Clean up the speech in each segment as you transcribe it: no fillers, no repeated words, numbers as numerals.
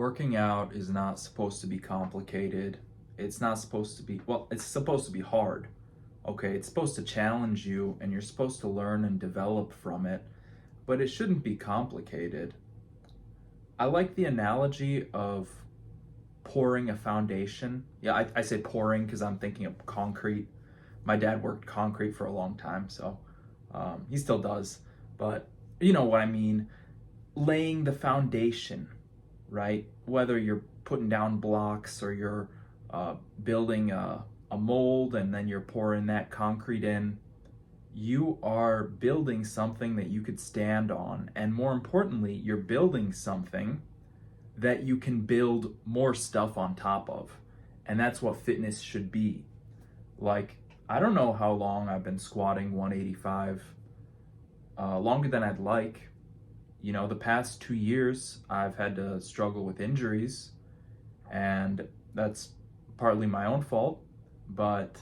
Working out is not supposed to be complicated. It's not supposed to be, well, it's supposed to be hard. Okay, it's supposed to challenge you and you're supposed to learn and develop from it, but it shouldn't be complicated. I like the analogy of pouring a foundation. Yeah, I say pouring because I'm thinking of concrete. My dad worked concrete for a long time, so he still does. But you know what I mean. Laying the foundation, right? Whether you're putting down blocks or you're building a mold and then you're pouring that concrete in, you are building something that you could stand on. And more importantly, you're building something that you can build more stuff on top of. And that's what fitness should be. Like, I don't know how long I've been squatting 185, longer than I'd like. You know, the past 2 years, I've had to struggle with injuries, and that's partly my own fault. But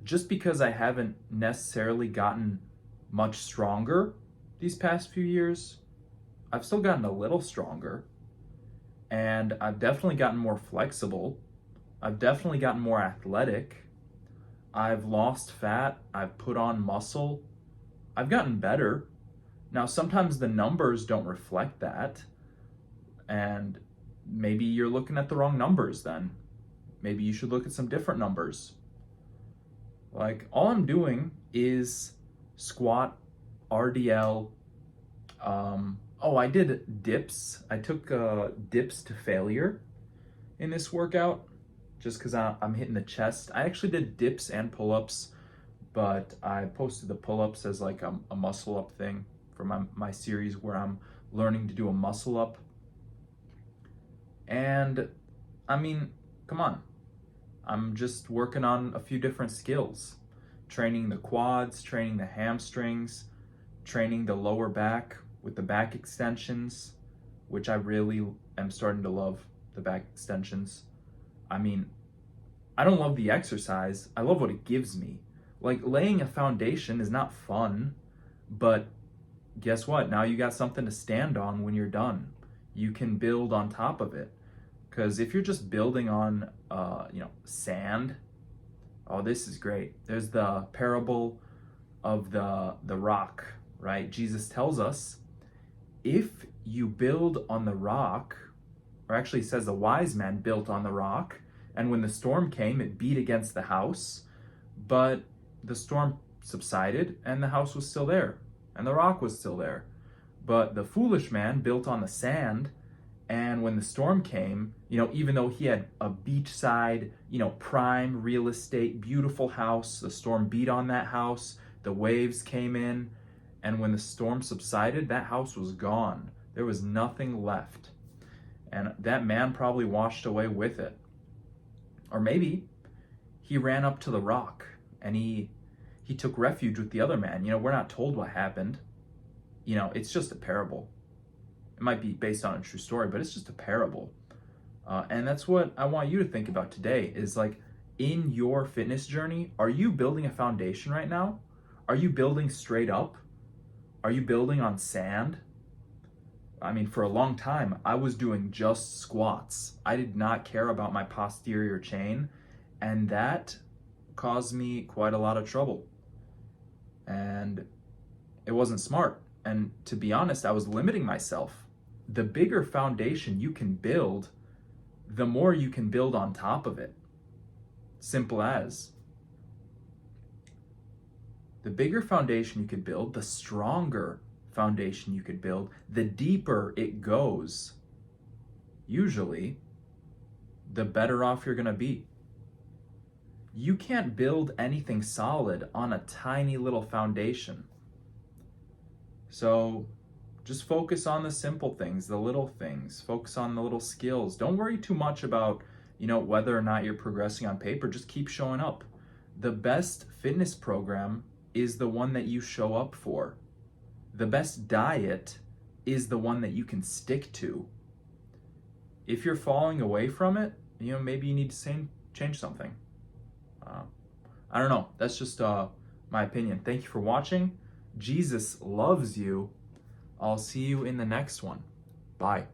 just because I haven't necessarily gotten much stronger these past few years, I've still gotten a little stronger. And I've definitely gotten more flexible. I've definitely gotten more athletic. I've lost fat. I've put on muscle. I've gotten better. Now, sometimes the numbers don't reflect that. And maybe you're looking at the wrong numbers then. Maybe you should look at some different numbers. Like, all I'm doing is squat, RDL. I did dips. I took dips to failure in this workout just because I'm hitting the chest. I actually did dips and pull-ups, but I posted the pull-ups as like a muscle-up thing for my series where I'm learning to do a muscle-up. And, I mean, come on. I'm just working on a few different skills. Training the quads, training the hamstrings, training the lower back with the back extensions, which I really am starting to love the back extensions. I mean, I don't love the exercise. I love what it gives me. Like, laying a foundation is not fun, but guess what? Now you got something to stand on when you're done. You can build on top of it. Because if you're just building on, sand, oh, this is great. There's the parable of the rock, right? Jesus tells us, if you build on the rock, or actually says the wise man built on the rock, and when the storm came, it beat against the house, but the storm subsided and the house was still there, and the rock was still there. But the foolish man built on the sand, and when the storm came, even though he had a beachside, prime real estate, beautiful house, the storm beat on that house, the waves came in, and when the storm subsided, that house was gone. There was nothing left. And that man probably washed away with it. Or maybe he ran up to the rock and he took refuge with the other man. We're not told what happened. It's just a parable. It might be based on a true story, but it's just a parable. And that's what I want you to think about today is like, in your fitness journey, are you building a foundation right now? Are you building straight up? Are you building on sand? I mean, for a long time, I was doing just squats. I did not care about my posterior chain, and that caused me quite a lot of trouble. And it wasn't smart. And to be honest, I was limiting myself. The bigger foundation you can build, the more you can build on top of it. Simple as. The bigger foundation you could build, the stronger foundation you could build, the deeper it goes, usually, the better off you're going to be. You can't build anything solid on a tiny little foundation. So just focus on the simple things, the little things. Focus on the little skills. Don't worry too much about, whether or not you're progressing on paper. Just keep showing up. The best fitness program is the one that you show up for. The best diet is the one that you can stick to. If you're falling away from it, maybe you need to change something. I don't know. That's just my opinion. Thank you for watching. Jesus loves you. I'll see you in the next one. Bye.